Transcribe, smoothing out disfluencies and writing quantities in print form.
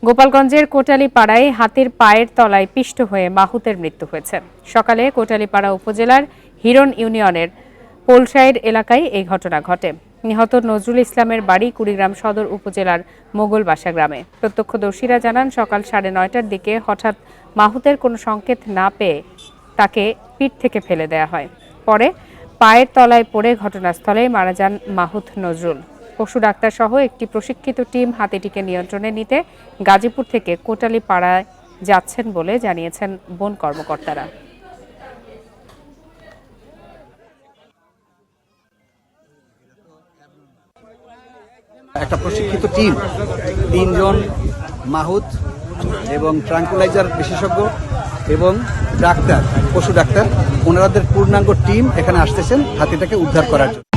গোপালগঞ্জের কোটালীপাড়ায় হাতির পায়ের তলায় পিষ্ট হয়ে মাহুতের মৃত্যু হয়েছে। সকালে কোটালীপাড়া উপজেলার হিরন ইউনিয়নের পোলসাইড এলাকায় এই ঘটনা ঘটে। নিহত নজরুল ইসলামের বাড়ি কুড়িগ্রাম সদর উপজেলার মোগলবাসা গ্রামে। প্রত্যক্ষদর্শীরা জানান, সকাল 9:30টার দিকে হঠাৎ মাহুতের কোনো সংকেত না পেয়ে তাকে পিঠ থেকে ফেলে দেওয়া হয়। পরে পায়ের তলায় পড়ে ঘটনাস্থলেই মারা যান মাহুত নজরুল। পশু ডাক্তার সহ একটি প্রশিক্ষিত টিম হাতিটিকে নিয়ন্ত্রণে নিতে গাজীপুর থেকে কোটালীপাড়ায় যাচ্ছেন বলে জানিয়েছেন বন কর্মকর্তারা। একটা প্রশিক্ষিত টিম, 3 জন মাহুত এবং ট্রাঙ্কুলাইজার বিশেষজ্ঞ এবং ডাক্তার, পশু ডাক্তার, ওনাদের পূর্ণাঙ্গ টিম এখানে আসতেছেন হাতিটাকে উদ্ধার করার জন্য।